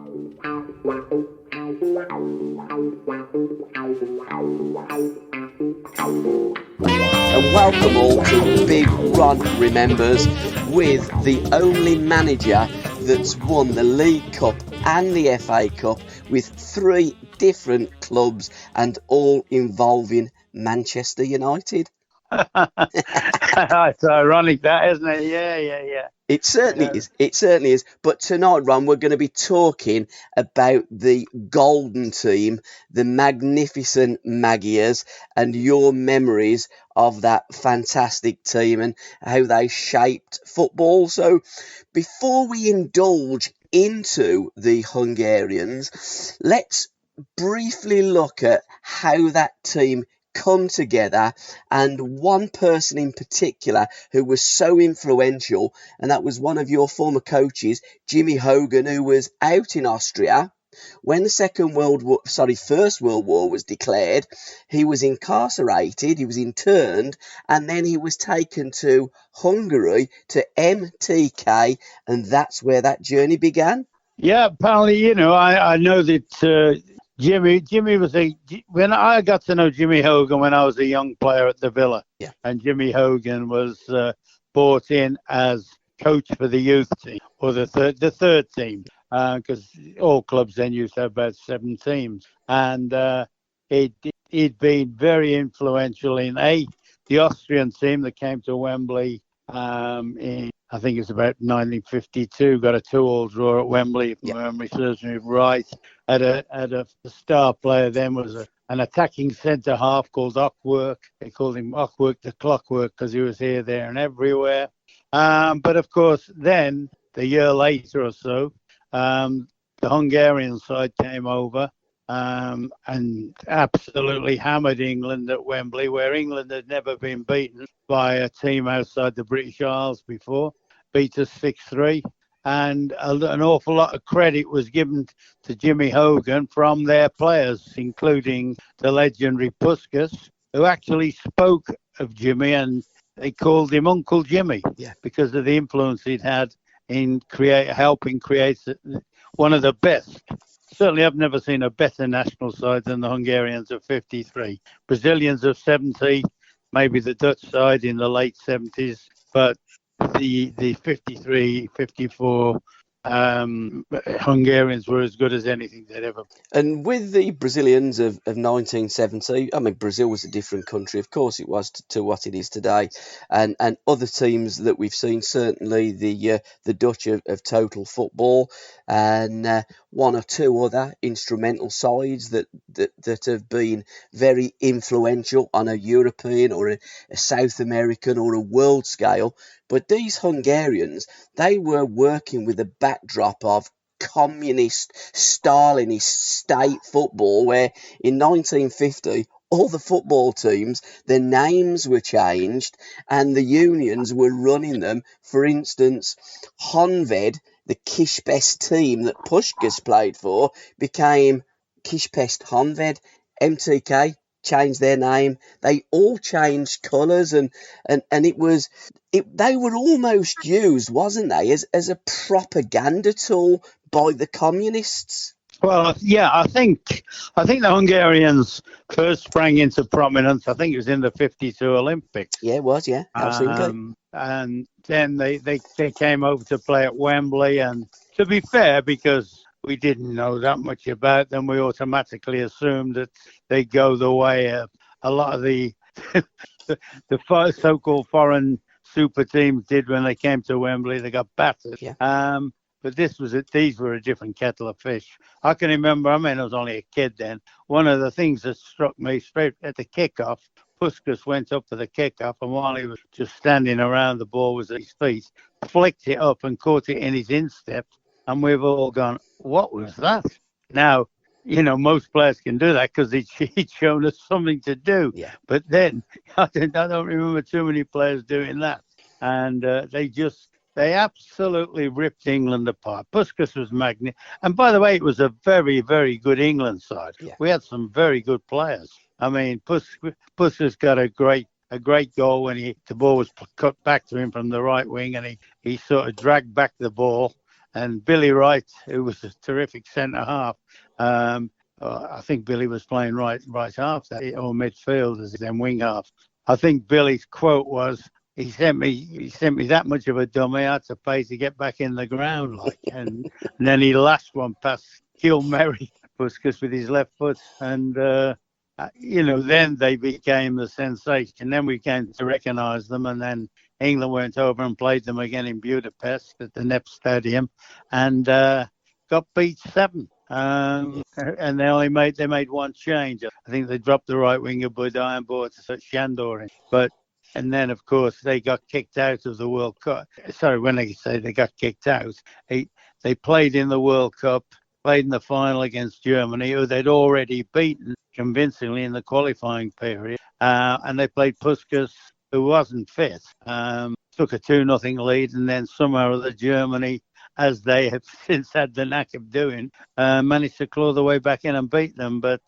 And welcome all to Big Ron Remembers, with the only manager that's won the League Cup and the FA Cup with 3 different clubs and all involving Manchester United. It's ironic, that, isn't it? Yeah. It certainly is. It certainly is. But tonight, Ron, we're going to be talking about the golden team, the magnificent Magyars, and your memories of that fantastic team and how they shaped football. So before we indulge into the Hungarians, let's briefly look at how that team come together, and one person in particular who was so influential, and that was one of your former coaches, Jimmy Hogan, who was out in Austria when the First World War was declared. He was incarcerated, he was interned, and then he was taken to Hungary, to MTK, and that's where that journey began. Yeah, apparently, I know that Jimmy was when I got to know Jimmy Hogan when I was a young player at the Villa. Yeah. And Jimmy Hogan was brought in as coach for the youth team, or the third team, because all clubs then used to have about 7 teams. And he'd been very influential in the Austrian team that came to Wembley in, I think it's about 1952, got a 2-2 draw at Wembley, if my memory serves me right. Had a star player then was an attacking centre half called Ockwork. They called him Ockwork the Clockwork because he was here, there, and everywhere. But of course, then the year later or so, the Hungarian side came over and absolutely hammered England at Wembley, where England had never been beaten by a team outside the British Isles before. Beat us 6-3. And an awful lot of credit was given to Jimmy Hogan from their players, including the legendary Puskas, who actually spoke of Jimmy, and they called him Uncle Jimmy because of the influence he'd had in helping create one of the best. Certainly, I've never seen a better national side than the Hungarians of 53. Brazilians of 70, maybe the Dutch side in the late 70s, but the 53, 54 Hungarians were as good as anything they'd ever. And with the Brazilians of 1970, I mean, Brazil was a different country, of course it was, to what it is today. And other teams that we've seen, certainly the Dutch of total football, and 1 or 2 other instrumental sides that have been very influential on a European or a South American or a world scale. But these Hungarians, they were working with a backdrop of communist, Stalinist state football, where in 1950, all the football teams, their names were changed and the unions were running them. For instance, Honved, the Kispest team that Puskás played for, became Kispest Honved. MTK changed their name. They all changed colours, and they were almost used, wasn't they, as a propaganda tool by the communists. Well, yeah, I think the Hungarians first sprang into prominence. I think it was in the 52 Olympics. Yeah, it was, yeah, absolutely. And then they came over to play at Wembley. And to be fair, because we didn't know that much about them, we automatically assumed that they go the way of a lot of the so-called foreign super teams did when they came to Wembley. They got battered. Yeah. But these were a different kettle of fish. I can remember, I was only a kid then. One of the things that struck me straight at the kickoff, Puskas went up for the kickoff, and while he was just standing around, the ball was at his feet, flicked it up and caught it in his instep, and we've all gone, what was that? Now, most players can do that because he'd shown us something to do. Yeah. But then, I don't remember too many players doing that. And they absolutely ripped England apart. Puskas was magnificent. And by the way, it was a very, very good England side. Yeah. We had some very good players. I mean, Puskas got a great goal when the ball was cut back to him from the right wing, and he sort of dragged back the ball and Billy Wright, who was a terrific centre half. I think Billy was playing right half that, or midfield as then wing half. I think Billy's quote was, he sent me that much of a dummy I had to pay to get back in the ground, like, and then he lashed one past Gilmary Puskas with his left foot, and then they became the sensation. Then we came to recognise them, and then England went over and played them again in Budapest at the NEP Stadium, and got beat 7. And they made one change. I think they dropped the right winger Budai and brought Shandor in. And then, of course, they got kicked out of the World Cup. Sorry, when they say they got kicked out, they played in the World Cup, played in the final against Germany, who they'd already beaten convincingly in the qualifying period. And they played Puskas, who wasn't fit. Took a 2-0 lead, and then somehow or other Germany, as they have since had the knack of doing, managed to claw their way back in and beat them. But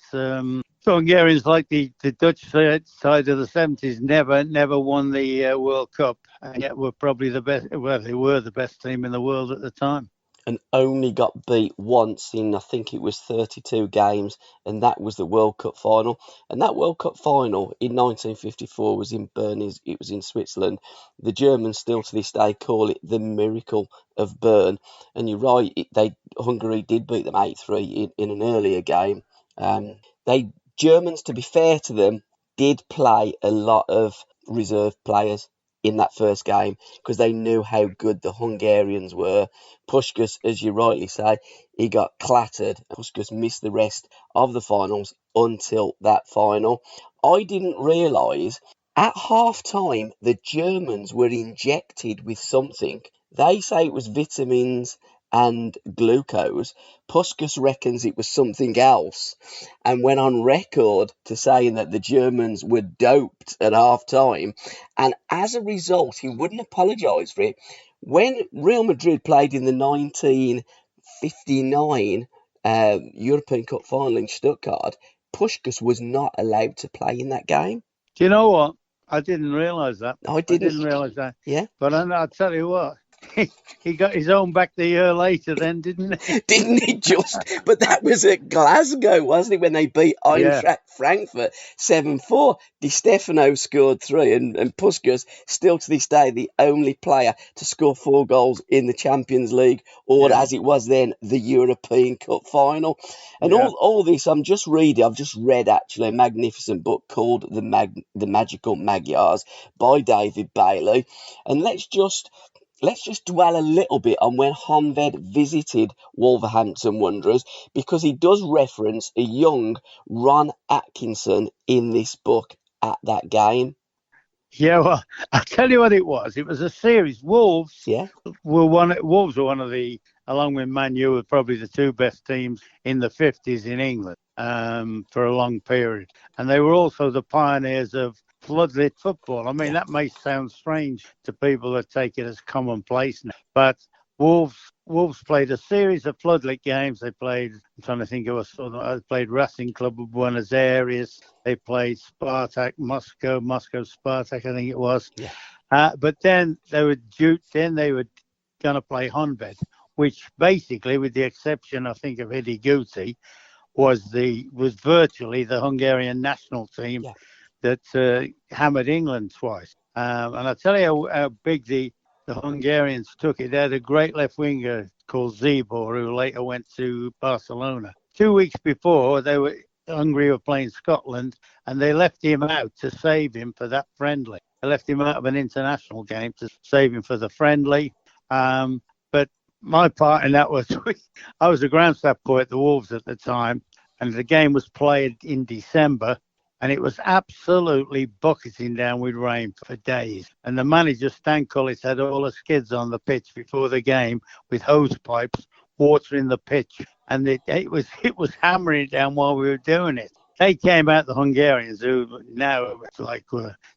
Hungarians, like the Dutch side of the 70s, never won the World Cup, and yet were probably the best. Well, they were the best team in the world at the time. And only got beat once in, I think it was 32 games, and that was the World Cup final. And that World Cup final in 1954 was in Bern, it was in Switzerland. The Germans still to this day call it the miracle of Bern. And you're right, Hungary did beat them 8-3 in an earlier game. Germans, to be fair to them, did play a lot of reserve players in that first game because they knew how good the Hungarians were. Puskas, as you rightly say, he got clattered. Puskas missed the rest of the finals until that final. I didn't realise at half-time the Germans were injected with something. They say it was vitamins and glucose. Puskas reckons it was something else and went on record to saying that the Germans were doped at half-time, and as a result he wouldn't apologise for it. When Real Madrid played in the 1959 European Cup final in Stuttgart, Puskas was not allowed to play in that game. Do you know what? I didn't realise that. I didn't realise that. Yeah. But I'll tell you what. He got his own back the year later then, didn't he? Didn't he just? But that was at Glasgow, wasn't it, when they beat Eintracht Frankfurt 7-4. Di Stefano scored 3, and Puskas, still to this day, the only player to score 4 goals in the Champions League, or as it was then, the European Cup final. And all this, I've just read actually a magnificent book called The Magical Magyars by David Bailey. And let's just dwell a little bit on when Honved visited Wolverhampton Wanderers, because he does reference a young Ron Atkinson in this book at that game. Yeah, well, I'll tell you what it was. It was a series. Wolves were one of the, along with Man U, were probably the 2 best teams in the 50s in England for a long period. And they were also the pioneers of floodlit football. I mean, that may sound strange to people that take it as commonplace now, but Wolves played a series of floodlit games. They played, I'm trying to think of they played Racing Club of Buenos Aires. They played Spartak Moscow Spartak, I think it was. Yeah. But then they were going to play Honved, which basically, with the exception, I think, of Eddie Guti, was virtually the Hungarian national team. Yeah. That hammered England twice. And I'll tell you how big the Hungarians took it. They had a great left winger called Zibor, who later went to Barcelona. 2 weeks before, Hungary were playing Scotland, and they left him out to save him for that friendly. They left him out of an international game to save him for the friendly. But my part in that was, I was a ground staff boy at the Wolves at the time, and the game was played in December. And it was absolutely bucketing down with rain for days. And the manager, Stan Cullis, had all the skids on the pitch before the game with hose pipes watering the pitch. And it was hammering down while we were doing it. They came out, the Hungarians, who now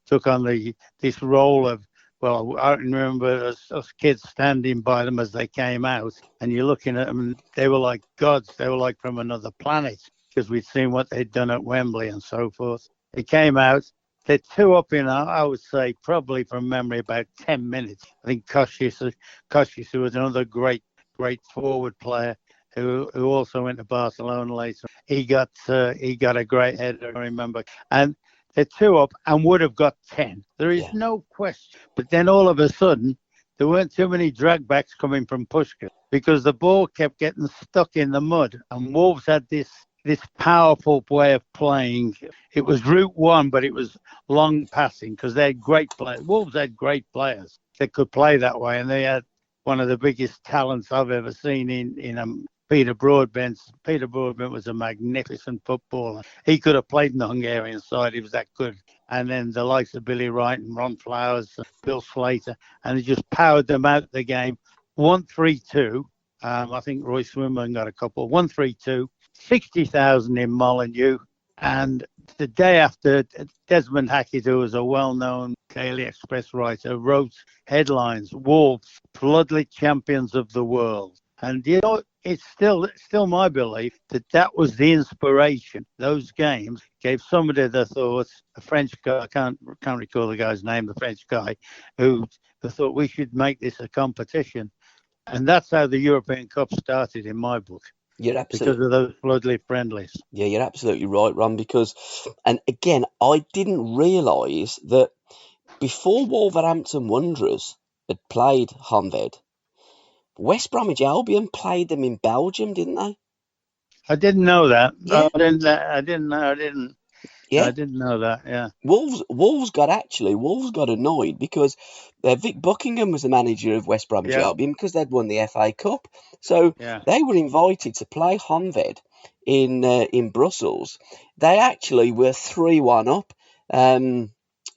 took on this role of, well, I remember us kids standing by them as they came out. And you're looking at them, and they were like gods. They were like from another planet, because we'd seen what they'd done at Wembley and so forth. They came out, they're 2 up in, I would say, probably from memory, about 10 minutes. I think Kosciuszko was another great great forward player who also went to Barcelona later. He got a great header, I remember. And they're 2 up and would have got 10. There is no question. But then all of a sudden, there weren't too many dragbacks coming from Puskás because the ball kept getting stuck in the mud. And Wolves had this powerful way of playing. It was route one, but it was long passing because they had great players. Wolves had great players that could play that way, and they had one of the biggest talents I've ever seen in Peter Broadbent. Peter Broadbent was a magnificent footballer. He could have played in the Hungarian side. He was that good. And then the likes of Billy Wright and Ron Flowers, Bill Slater, and he just powered them out the game. 1-3-2. I think Roy Swinburne got a couple. 1-3-2. 60,000 in Molineux. And the day after, Desmond Hackett, who was a well-known Daily Express writer, wrote headlines, Wolves, floodlit champions of the world. And, you know, it's still my belief that was the inspiration. Those games gave somebody the thought, a French guy, I can't recall the guy's name, the French guy, who thought we should make this a competition. And that's how the European Cup started in my book. Because of those floodlit friendlies. Yeah, you're absolutely right, Ron, because, and again, I didn't realise that before Wolverhampton Wanderers had played Honved, West Bromwich Albion played them in Belgium, didn't they? I didn't know that. Yeah. I didn't know that, yeah. Wolves got annoyed because Vic Buckingham was the manager of West Bromwich Albion because they'd won the FA Cup. So they were invited to play Honved in Brussels. They actually were 3-1 up.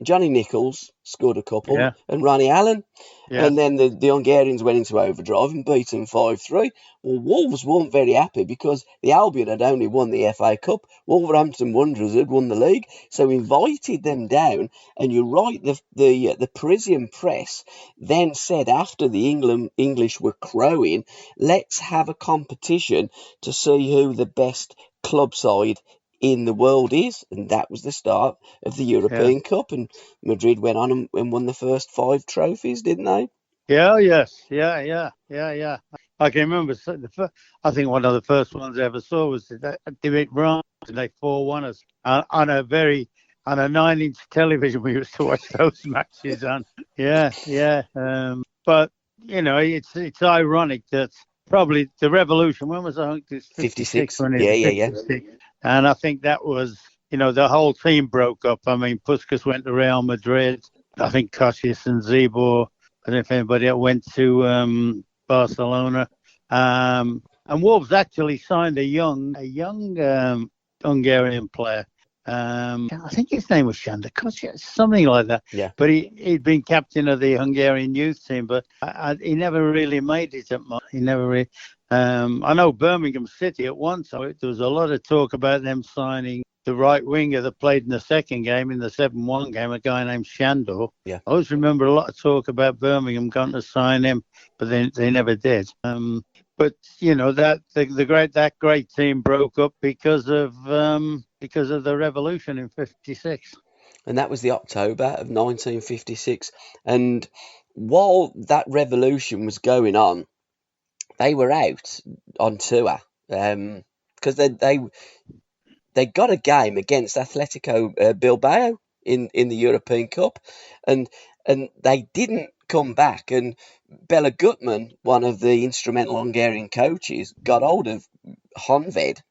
Johnny Nichols scored a couple and Ronnie Allen. Yeah. And then the Hungarians went into overdrive and beat them 5-3. Well, Wolves weren't very happy because the Albion had only won the FA Cup. Wolverhampton Wanderers had won the league, so invited them down. And you're right, the Parisian press then said after the English were crowing, let's have a competition to see who the best club side in the world is, and that was the start of the European Cup, and Madrid went on and won the first 5 trophies, didn't they? Yeah. I can remember. I think one of the first ones I ever saw was they beat Browne, and they 4-1 us on a 9-inch television. We used to watch those matches on. But you know, it's ironic that probably the revolution. When was I think it's 56? 56. And I think that was, you know, the whole team broke up. I mean, Puskás went to Real Madrid. I think Kosciusz and Zibor. I don't know if anybody else went to Barcelona. And Wolves actually signed a young Hungarian player. I think his name was Sándor Kosciusz, something like that. Yeah. But he'd been captain of the Hungarian youth team, but he never really made it at much. He never really. I know Birmingham City at one time, there was a lot of talk about them signing the right winger that played in the second game, in the 7-1 game, a guy named Sándor. Yeah. I always remember a lot of talk about Birmingham going to sign him, but they never did. But you know that that great team broke up because of the revolution in 56. And that was the October of 1956. And while that revolution was going on, they were out on tour because they got a game against Atletico Bilbao in the European Cup, and they didn't come back. And Bela Gutman, one of the instrumental Hungarian coaches, got hold of Honved,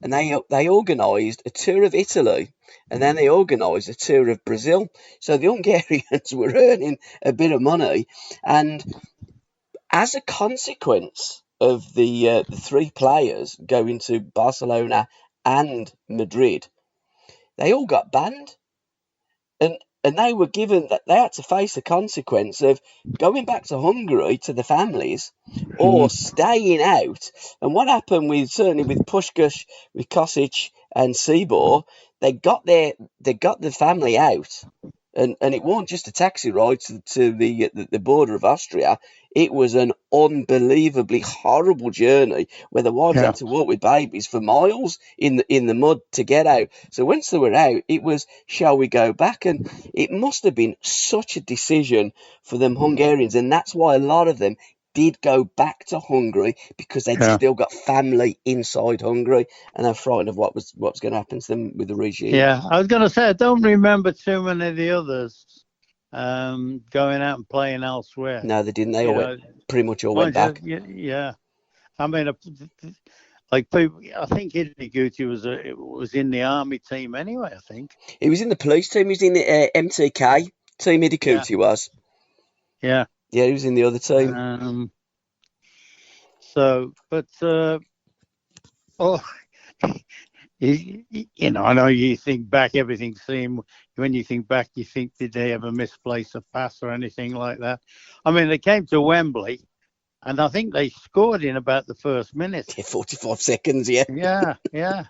and they organised a tour of Italy, and then they organised a tour of Brazil. So the Hungarians were earning a bit of money, and as a consequence of the 3 players going to Barcelona and Madrid, they all got banned, and they were given that they had to face the consequence of going back to Hungary to the families or staying out. And what happened certainly with Puskás, with Kosciusz and Zibor, they got the family out. And it wasn't just a taxi ride to the border of Austria. It was an unbelievably horrible journey where the wives had to walk with babies for miles in the mud to get out. So once they were out, it was, shall we go back? And it must have been such a decision for them Hungarians. And that's why a lot of them did go back to Hungary because they'd still got family inside Hungary, and they're frightened of what was going to happen to them with the regime. Yeah, I was going to say, I don't remember too many of the others going out and playing elsewhere. No, they didn't. They pretty much all went back. Yeah. I mean, like people, I think Guti was in the army team anyway. I think he was in the police team. He was in the MTK team. Guti was. Yeah. Yeah, he was in the other team. I know you think back, everything seemed, when you think back, you think, did they ever misplace a pass or anything like that? I mean, they came to Wembley, and I think they scored in about the first minute. Yeah, 45 seconds, yeah. Yeah.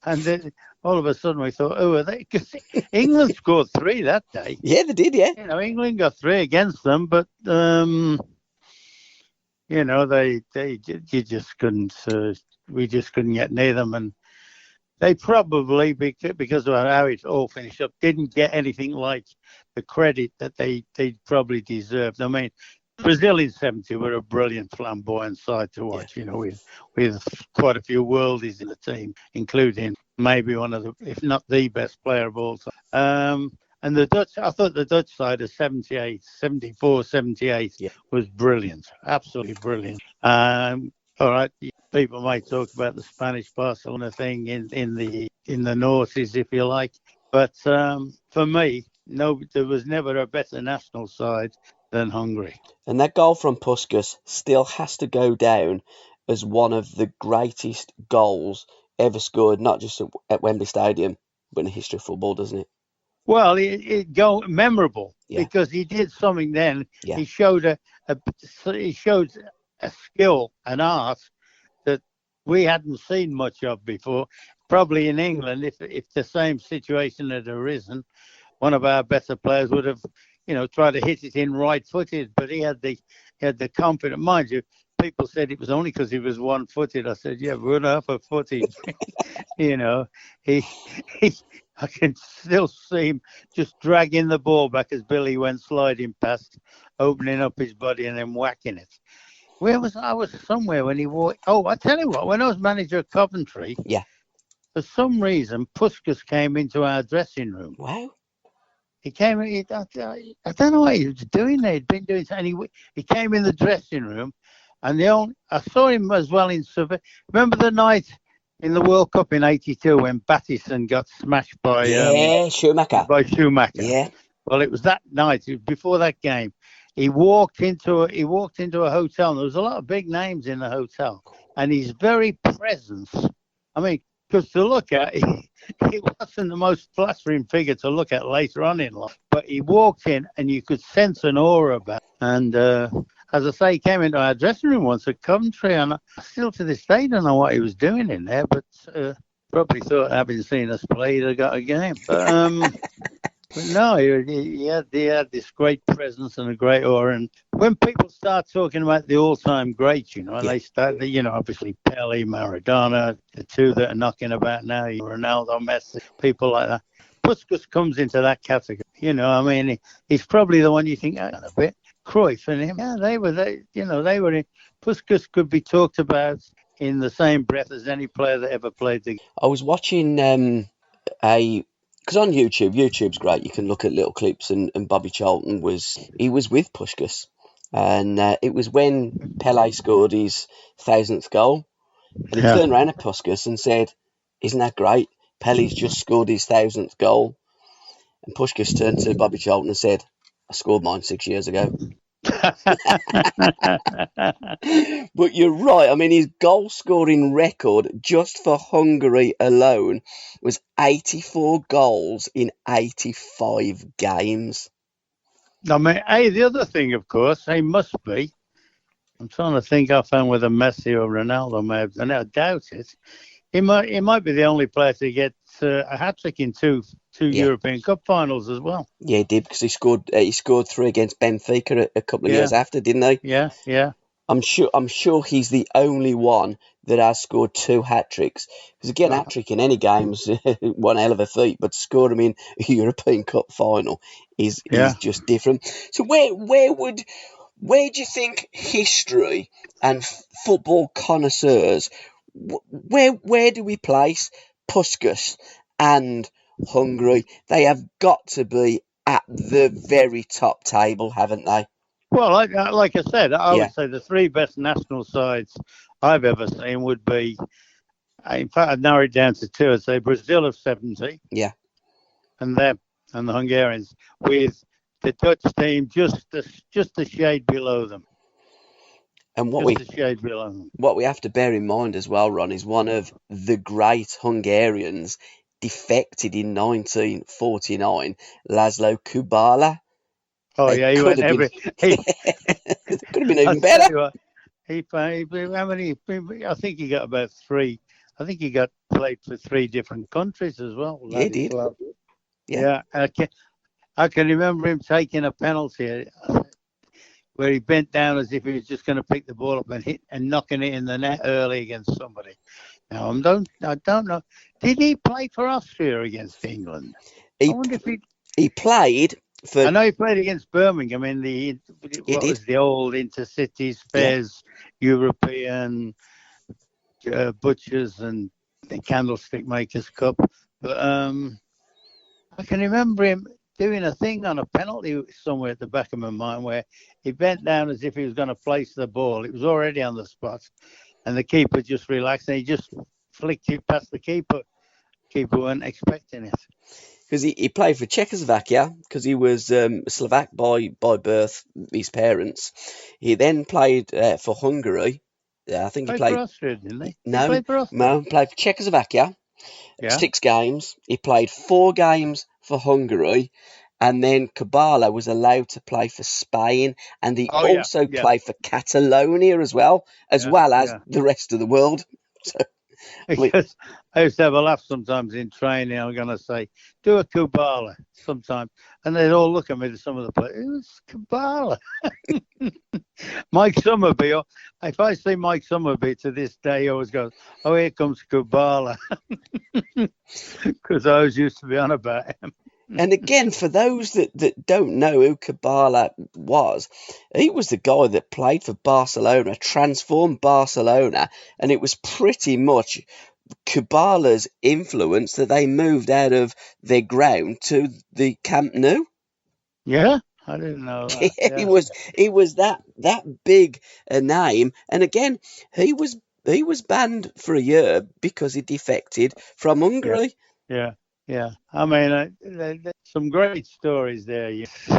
And then all of a sudden we thought, oh, are they? Because England scored 3 that day. Yeah, they did, yeah. England got 3 against them, but, you just couldn't, we just couldn't get near them. And they probably, because of how it all finished up, didn't get anything like the credit that they probably deserved. I mean, Brazil in 70 were a brilliant, flamboyant side to watch, with quite a few worldies in the team, including maybe one of the, if not the best player of all time. And the Dutch, I thought the Dutch side of 74, 78 was brilliant, absolutely brilliant. All right, people might talk about the Spanish Barcelona thing in the noughties, if you like, but for me, no, there was never a better national side than Hungary. And that goal from Puskas still has to go down as one of the greatest goals ever scored, not just at Wembley Stadium, but in the history of football, doesn't it? Well, it go memorable because he did something then. Yeah. He showed a skill, an art that we hadn't seen much of before. Probably in England, if the same situation had arisen, one of our better players would have, tried to hit it in right-footed. But he had the confidence. Mind you, people said it was only because he was one-footed. I said, yeah, we're not footed. I can still see him just dragging the ball back as Billy went sliding past, opening up his body and then whacking it. I was somewhere when he walked. Oh, I tell you what, when I was manager of Coventry, for some reason, Puskas came into our dressing room. Wow. He came. I don't know what he was doing there. He'd been doing something. He came in the dressing room, and I saw him as well in Survey. Remember the night in the World Cup in '82 when Battison got smashed by Schumacher. By Schumacher. Yeah. Well, it was that night before that game. He walked into a hotel, and there was a lot of big names in the hotel, and his very presence. I mean, because to look at, he wasn't the most flattering figure to look at later on in life, but he walked in, and you could sense an aura about him. And as I say, he came into our dressing room once at Coventry, and I still to this day don't know what he was doing in there, but probably thought, having seen us play, he'd have got a game. But no, he had this great presence and a great aura. And when people start talking about the all-time greats, and they start, obviously Pele, Maradona, the two that are knocking about now, Ronaldo, Messi, people like that. Puskas comes into that category. He's probably the one you think, a bit. Cruyff and him, they were in. Puskas could be talked about in the same breath as any player that ever played the game. I was watching because on YouTube's great. You can look at little clips, and Bobby Charlton was with Puskas, and it was when Pele scored his 1000th goal, and he turned around at Puskas and said, "Isn't that great? Pele's just scored his 1000th goal," and Puskas turned to Bobby Charlton and said, "I scored mine 6 years ago." But you're right. I mean, his goal scoring record just for Hungary alone was 84 goals in 85 games. I mean, the other thing, of course, he must be. I'm trying to think offhand whether Messi or Ronaldo may have done it. I doubt it. He might be the only player to get a hat-trick in two European Cup finals as well. Yeah, he did, because he scored 3 against Benfica a couple of years after, didn't he? Yeah. I'm sure he's the only one that has scored 2 hat-tricks. Because again, hat-trick in any game is one hell of a feat, but to score him in a European Cup final is just different. So where would Where do you think history and football connoisseurs, where do we place Puskas and Hungary? They have got to be at the very top table, haven't they? Well, like I said, I Yeah, would say the three best national sides I've ever seen would be, in fact, I'd narrow it down to two. I'd say Brazil of 70 yeah. and them and the Hungarians, with the Dutch team just a shade below them. And Just a shade below them. what we have to bear in mind as well, Ron, is one of the great Hungarians defected in 1949, Laszlo Kubala. Oh, It yeah, he could went have been, every. He, it could have been I even tell better. you what, he played. How many? I think he got about three. I think he got played for three different countries as well. Yeah, he did. Yeah. Yeah, I can remember him taking a penalty where he bent down as if he was just going to pick the ball up and hit and knocking it in the net early against somebody. Now I don't know. Did he play for Austria against England? I He wonder if he. he played for. I know he played against Birmingham in He what did. was the old Intercities Yeah. Fairs European Butchers and the Candlestick Makers Cup. But I can remember him doing a thing on a penalty somewhere at the back of my mind where he bent down as if he was going to place the ball. It was already on the spot, and the keeper just relaxed and he just flicked it past the keeper. Keeper weren't expecting it. Because he played for Czechoslovakia, because he was Slovak by birth, his parents. He then played for Hungary. I think he Played for played. Austria, didn't he? He No, played for Austria. no, played for Czechoslovakia. Yeah. 6 games. He played 4 games for Hungary, and then Kabala was allowed to play for Spain, and he Oh yeah, also yeah, played for Catalonia as yeah, well as yeah. the rest of the world. So, I mean, Because I used to have a laugh sometimes in training. I'm going to say, do a Kubala sometimes. And they'd all look at me, some of the players, it was Kubala. Mike Summerby, if I see Mike Summerby to this day, he always goes, oh, here comes Kubala. Because I always used to be on about him. and again, for those that don't know who Kabala was, he was the guy that played for Barcelona, transformed Barcelona, and it was pretty much Kabala's influence that they moved out of their ground to the Camp Nou. Yeah, I didn't know that. Yeah, Yeah, he was that big a name, and again, he was banned for a year because he defected from yeah, Hungary. yeah, yeah. I mean, some great stories there.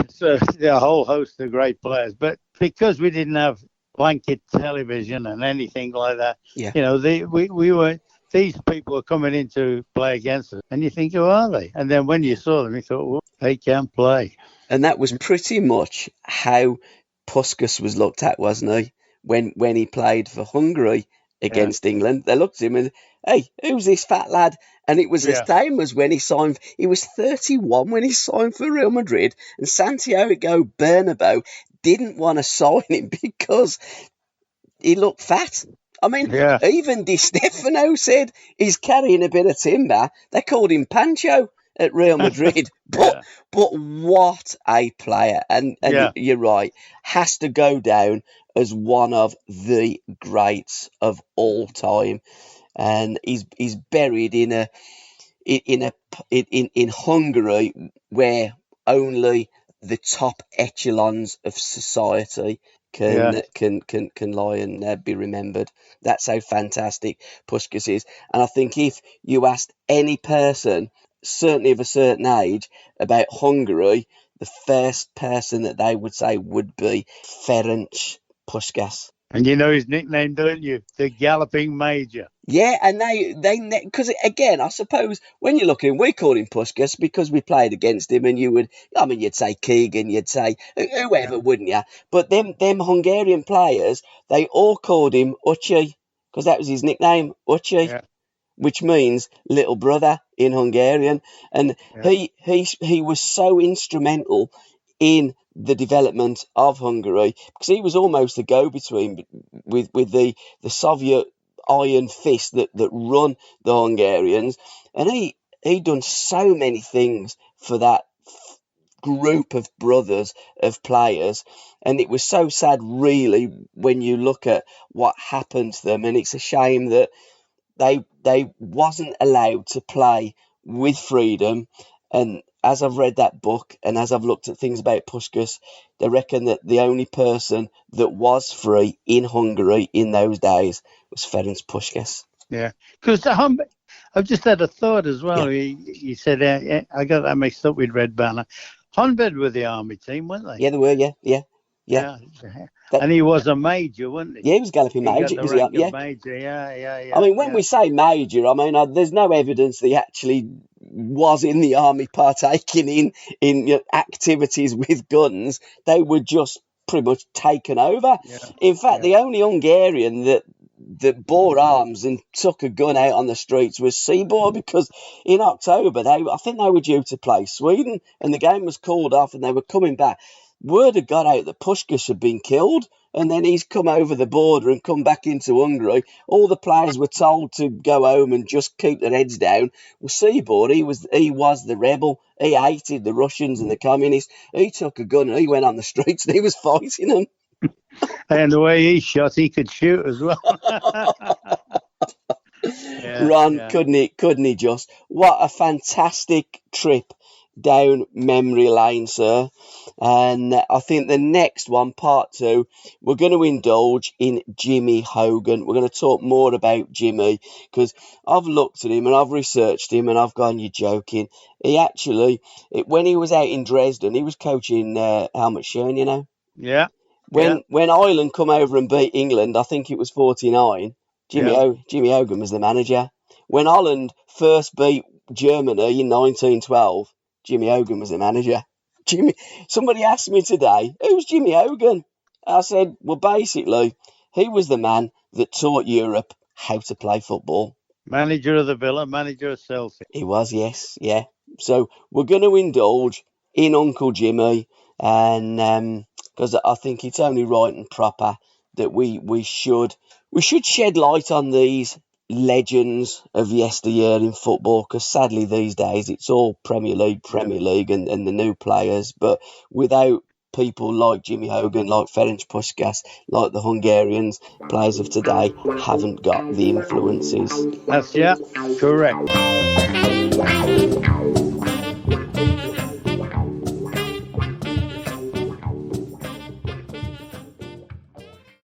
So a whole host of great players, but because we didn't have blanket television and anything like that, Yeah. we were. These people were coming in to play against us, and you think, who are they? And then when you saw them, you thought, well, they can play. And that was pretty much how Puskas was looked at, wasn't he? When he played for Hungary Yeah, against England, they looked at him and, hey, who's this fat lad? And it was the yeah, same as when he signed. He was 31 when he signed for Real Madrid, and Santiago Bernabeu didn't want to sign him because he looked fat. I mean, yeah, even Di Stefano said he's carrying a bit of timber. They called him Pancho at Real Madrid. yeah, But what a player. And yeah, you're right, has to go down as one of the greats of all time. And he's buried in Hungary, where only the top echelons of society yeah, can lie and be remembered. That's how fantastic Puskás is. And I think if you asked any person, certainly of a certain age, about Hungary, the first person that they would say would be Ferenc Puskás. And you know his nickname, don't you? The Galloping Major. Yeah, and because again, I suppose when you look at him, we call him Puskás because we played against him, and you'd say Keegan, you'd say Yeah, whoever, wouldn't you? But them Hungarian players, they all called him Uchi because that was his nickname, Uchi, yeah, which means little brother in Hungarian, and yeah, he was so instrumental in the development of Hungary because he was almost a go-between with the Soviet iron fist that run the Hungarians, and he done so many things for that group of brothers, of players, and it was so sad, really, when you look at what happened to them. And it's a shame that they wasn't allowed to play with freedom. And as I've read that book and as I've looked at things about Puskás, they reckon that the only person that was free in Hungary in those days was Ferenc Puskás. Yeah, because I've just had a thought as well. Yeah. You said I got that mixed up with Red Banner. Honved were the army team, weren't they? Yeah, they were. Yeah. And he was a major, wasn't he? Yeah, he was galloping major. He got the rank of major. Yeah. I mean, when we say major, I mean, there's no evidence that he actually was in the army partaking in activities with guns. They were just pretty much taken over. Yeah. In fact, the only Hungarian that bore arms and took a gun out on the streets was Seaboard, because in October I think they were due to play Sweden, and the game was called off and they were coming back. Word had got out that Puskás had been killed, and then he's come over the border and come back into Hungary. All the players were told to go home and just keep their heads down. Well, Seaboard, he was the rebel. He hated the Russians and the communists. He took a gun and he went on the streets and he was fighting them. And the way he shot, he could shoot as well. Ron, couldn't he just? What a fantastic trip down memory lane, sir. And I think the next one, part 2, we're going to indulge in Jimmy Hogan. We're going to talk more about Jimmy, because I've looked at him and I've researched him and I've gone, you're joking. He actually, when he was out in Dresden, he was coaching Helmut Schön, you know? Yeah. When Ireland come over and beat England, I think it was 49, Jimmy Hogan was the manager. When Holland first beat Germany in 1912, Jimmy Hogan was the manager. Somebody asked me today, who's Jimmy Hogan? I said, well, basically, he was the man that taught Europe how to play football. Manager of the Villa, manager of Celtic. He was, yes, yeah. So we're going to indulge in Uncle Jimmy, and because I think it's only right and proper that we should shed light on these legends of yesteryear in football, because sadly these days it's all Premier League and the new players, but without people like Jimmy Hogan, like Ferenc Puskás, like the Hungarians, players of today haven't got the influences. That's correct.